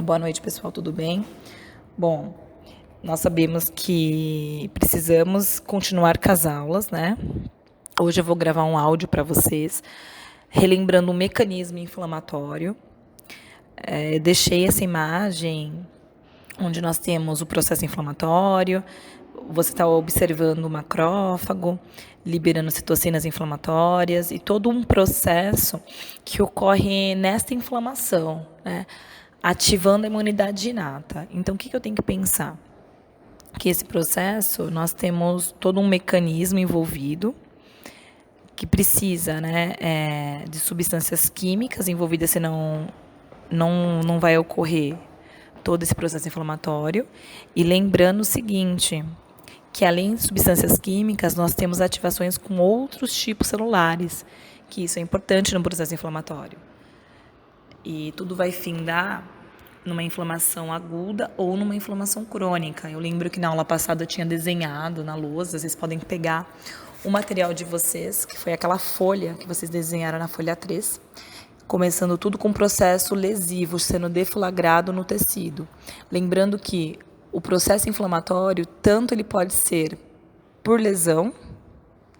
Boa noite, pessoal, tudo bem? Bom, nós sabemos que precisamos continuar com as aulas, né? Hoje eu vou gravar um áudio para vocês, relembrando o mecanismo inflamatório. Deixei essa imagem onde nós temos o processo inflamatório, você está observando o macrófago, liberando citocinas inflamatórias e todo um processo que ocorre nesta inflamação, né? Ativando a imunidade inata. Então, o que eu tenho que pensar? Que esse processo, nós temos todo um mecanismo envolvido que precisa, né, de substâncias químicas envolvidas, senão não vai ocorrer todo esse processo inflamatório. E lembrando o seguinte, que além de substâncias químicas, nós temos ativações com outros tipos celulares, que isso é importante no processo inflamatório. E tudo vai findar numa inflamação aguda ou numa inflamação crônica. Eu lembro que na aula passada eu tinha desenhado na lousa, vocês podem pegar o material de vocês, que foi aquela folha que vocês desenharam na folha 3, começando tudo com um processo lesivo sendo deflagrado no tecido. Lembrando que o processo inflamatório, tanto ele pode ser por lesão,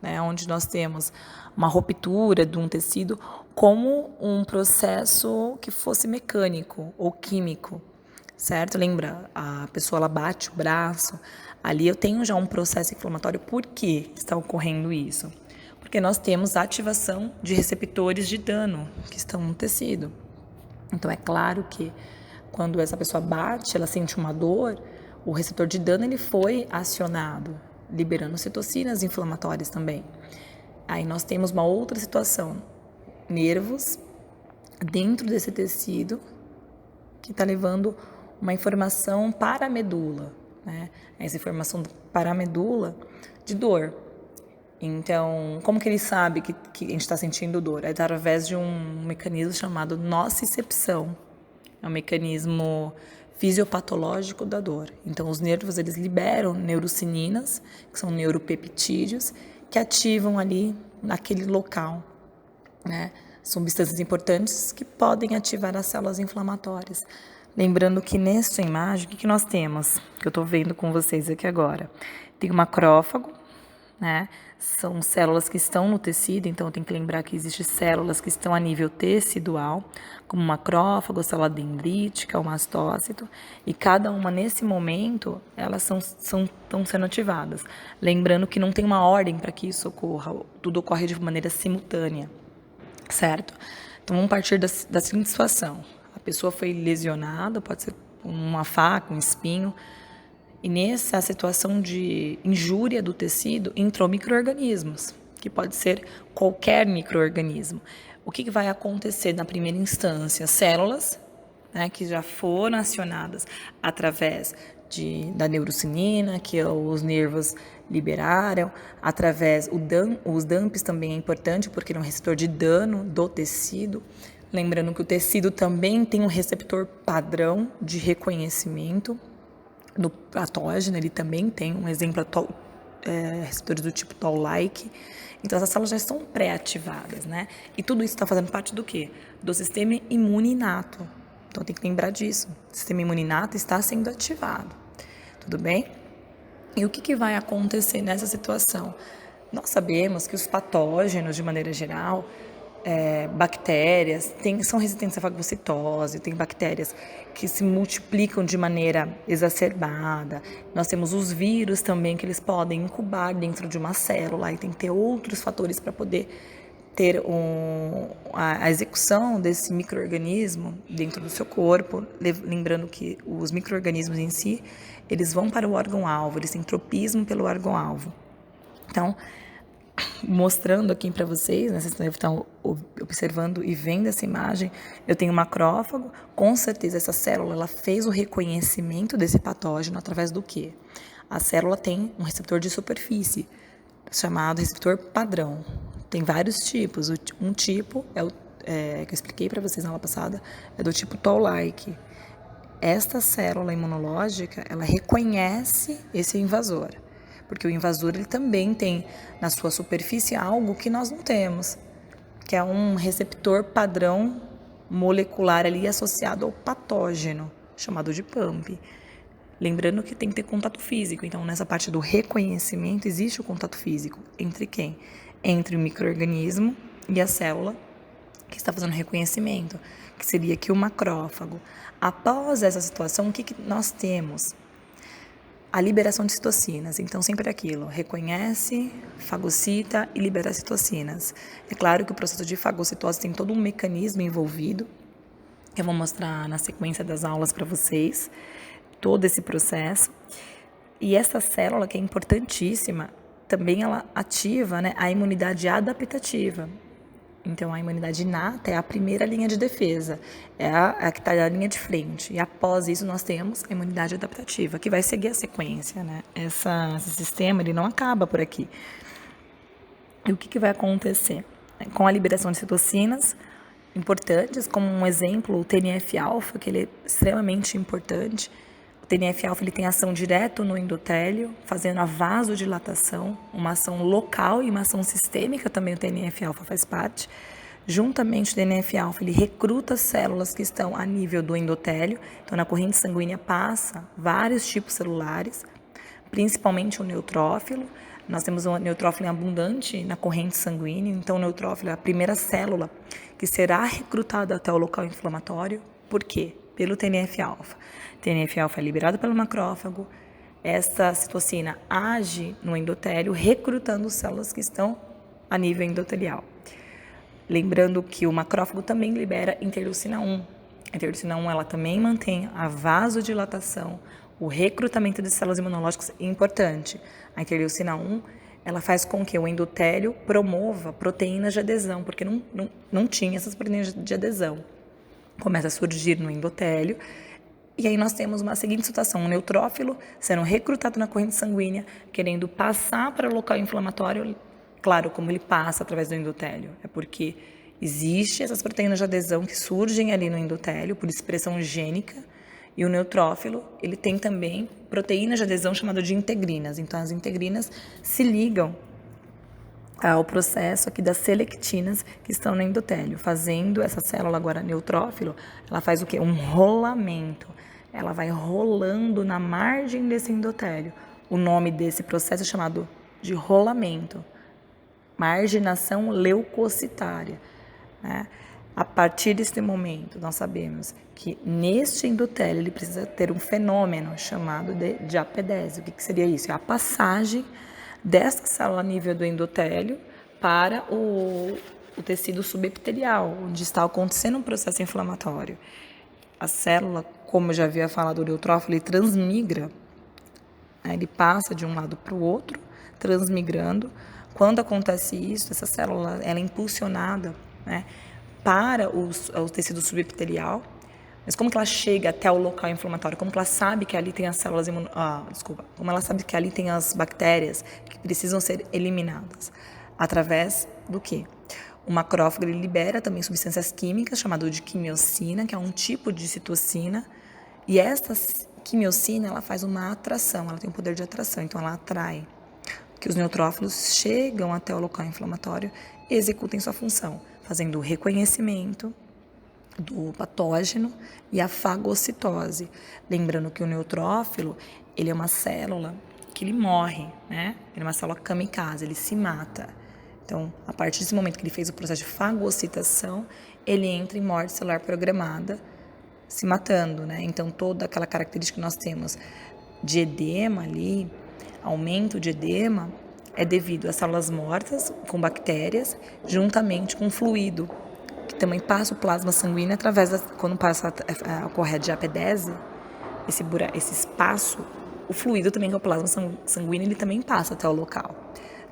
né, onde nós temos uma ruptura de um tecido, como um processo que fosse mecânico ou químico, certo? Lembra, a pessoa ela bate o braço, ali eu tenho já um processo inflamatório. Por que está ocorrendo isso? Porque nós temos ativação de receptores de dano que estão no tecido. Então é claro que quando essa pessoa bate, ela sente uma dor, o receptor de dano ele foi acionado, liberando citocinas inflamatórias também. Aí nós temos uma outra situação, nervos dentro desse tecido que está levando uma informação para a medula, né? Essa informação para a medula de dor. Então, como que ele sabe que a gente está sentindo dor? É através de um mecanismo chamado nocicepção. É um mecanismo fisiopatológico da dor. Então, os nervos, eles liberam neurocininas, que são neuropeptídeos, que ativam ali naquele local, né? Substâncias importantes que podem ativar as células inflamatórias. Lembrando que nessa imagem, o que nós temos? Que eu estou vendo com vocês aqui agora. Tem o macrófago, né? São células que estão no tecido, então tem que lembrar que existem células que estão a nível tecidual, como o macrófago, célula dendrítica, o mastócito, e cada uma nesse momento, elas estão sendo ativadas. Lembrando que não tem uma ordem para que isso ocorra, tudo ocorre de maneira simultânea, certo? Então vamos partir da seguinte situação: a pessoa foi lesionada, pode ser uma faca, um espinho, e nessa situação de injúria do tecido, entrou micro-organismos, que pode ser qualquer micro-organismo. O que vai acontecer na primeira instância? Células, né, que já foram acionadas através da neurocinina, que os nervos liberaram, através, os DAMPs também é importante, porque é um receptor de dano do tecido. Lembrando que o tecido também tem um receptor padrão de reconhecimento do patógeno, ele também tem um exemplo, receptores do tipo Toll-like. Então, essas células já estão pré-ativadas, né? E tudo isso está fazendo parte do quê? Do sistema imune inato. Então, tem que lembrar disso. O sistema imune inato está sendo ativado. Tudo bem? E o que vai acontecer nessa situação? Nós sabemos que os patógenos, de maneira geral, bactérias, são resistentes à fagocitose, tem bactérias que se multiplicam de maneira exacerbada. Nós temos os vírus também, que eles podem incubar dentro de uma célula, e tem que ter outros fatores para poder ter a execução desse micro-organismo dentro do seu corpo. Lembrando que os micro-organismos em si, eles vão para o órgão-alvo, eles têm tropismo pelo órgão-alvo. Então, mostrando aqui para vocês, né, vocês estão observando e vendo essa imagem, eu tenho um macrófago, com certeza essa célula ela fez o reconhecimento desse patógeno através do quê? A célula tem um receptor de superfície, chamado receptor padrão. Tem vários tipos, um tipo, que eu expliquei para vocês na aula passada, é do tipo Toll-like. Esta célula imunológica, ela reconhece esse invasor, porque o invasor ele também tem na sua superfície algo que nós não temos, que é um receptor padrão molecular ali associado ao patógeno, chamado de pump. Lembrando que tem que ter contato físico. Então, nessa parte do reconhecimento, existe o contato físico. Entre quem? Entre o micro-organismo e a célula que está fazendo reconhecimento, que seria aqui o macrófago. Após essa situação, o que nós temos? A liberação de citocinas. Então, sempre aquilo, reconhece, fagocita e libera citocinas. É claro que o processo de fagocitose tem todo um mecanismo envolvido. Eu vou mostrar na sequência das aulas para vocês todo esse processo. E essa célula, que é importantíssima, também ela ativa, né, a imunidade adaptativa. Então, a imunidade inata é a primeira linha de defesa, é a que está na linha de frente. E após isso, nós temos a imunidade adaptativa, que vai seguir a sequência, né? Esse sistema, ele não acaba por aqui. E o que vai acontecer? Com a liberação de citocinas importantes, como um exemplo, o TNF-alfa, que ele é extremamente importante. O TNF-alfa ele tem ação direto no endotélio, fazendo a vasodilatação, uma ação local e uma ação sistêmica também o TNF-alfa faz parte. Juntamente o TNF-alfa ele recruta células que estão a nível do endotélio, então na corrente sanguínea passa vários tipos celulares, principalmente o neutrófilo. Nós temos um neutrófilo abundante na corrente sanguínea, então o neutrófilo é a primeira célula que será recrutada até o local inflamatório. Por quê? Pelo TNF-alfa. TNF-alfa é liberado pelo macrófago, essa citocina age no endotélio, recrutando células que estão a nível endotelial. Lembrando que o macrófago também libera interleucina 1. A interleucina 1 ela também mantém a vasodilatação, o recrutamento de células imunológicas é importante. A interleucina 1 ela faz com que o endotélio promova proteínas de adesão, porque não tinha essas proteínas de adesão. Começa a surgir no endotélio, e aí nós temos uma seguinte situação, um neutrófilo sendo recrutado na corrente sanguínea, querendo passar para o local inflamatório, claro, como ele passa através do endotélio, é porque existem essas proteínas de adesão que surgem ali no endotélio, por expressão gênica, e o neutrófilo, ele tem também proteínas de adesão chamadas de integrinas, então as integrinas se ligam ao processo aqui das selectinas que estão no endotélio, fazendo essa célula agora neutrófilo, ela faz o quê? Um rolamento. Ela vai rolando na margem desse endotélio. O nome desse processo é chamado de rolamento, marginação leucocitária, né? A partir desse momento, nós sabemos que neste endotélio ele precisa ter um fenômeno chamado de diapedese. O que seria isso? É a passagem dessa célula a nível do endotélio para o tecido subepitelial, onde está acontecendo um processo inflamatório. A célula, como eu já havia falado, o neutrófilo, ele transmigra, né? Ele passa de um lado para o outro, transmigrando. Quando acontece isso, essa célula ela é impulsionada, né, para o tecido subepitelial. Mas como que ela chega até o local inflamatório? Como que ela sabe que ali tem as células como ela sabe que ali tem as bactérias que precisam ser eliminadas? Através do quê? O macrófago ele libera também substâncias químicas chamadas de quimiocina, que é um tipo de citocina, e esta quimiocina ela faz uma atração, ela tem um poder de atração, então ela atrai que os neutrófilos chegam até o local inflamatório e executem sua função, fazendo o reconhecimento do patógeno e a fagocitose. Lembrando que o neutrófilo, ele é uma célula que ele morre, né? Ele é uma célula kamikaze, ele se mata. Então, a partir desse momento que ele fez o processo de fagocitação, ele entra em morte celular programada, se matando, né? Então, toda aquela característica que nós temos de edema ali, aumento de edema, é devido a células mortas com bactérias, juntamente com fluido, que também passa o plasma sanguíneo através quando ocorre a diapedese, esse espaço, o fluido também, que é o plasma sanguíneo, ele também passa até o local,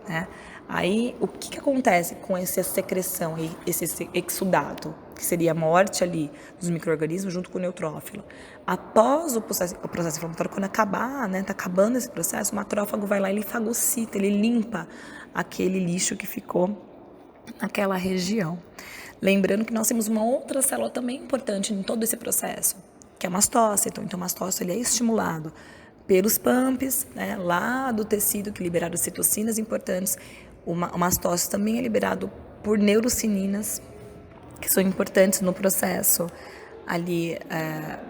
né? Aí, o que acontece com essa secreção e esse exudato, que seria a morte ali dos micro-organismos junto com o neutrófilo? Após o processo inflamatório, quando acabar, né, tá acabando esse processo, o macrófago vai lá e ele fagocita, ele limpa aquele lixo que ficou naquela região. Lembrando que nós temos uma outra célula também importante em todo esse processo, que é o mastócito. Então, o mastócito ele é estimulado pelos pumps, né, lá do tecido que liberaram citocinas importantes. O mastócito também é liberado por neurocininas, que são importantes no processo ali,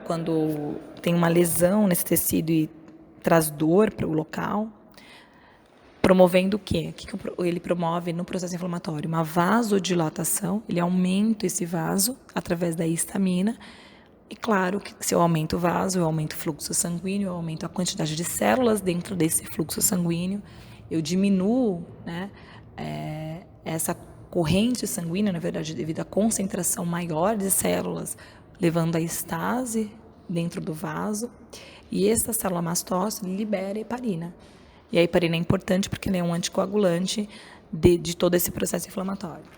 quando tem uma lesão nesse tecido e traz dor para o local, promovendo o quê? O que ele promove no processo inflamatório? Uma vasodilatação, ele aumenta esse vaso através da histamina. E claro que se eu aumento o vaso, eu aumento o fluxo sanguíneo, eu aumento a quantidade de células dentro desse fluxo sanguíneo, eu diminuo, né, essa corrente sanguínea, na verdade, devido à concentração maior de células, levando à estase dentro do vaso. E essa célula mastócita libera heparina. E a heparina é importante porque ela é um anticoagulante de todo esse processo inflamatório.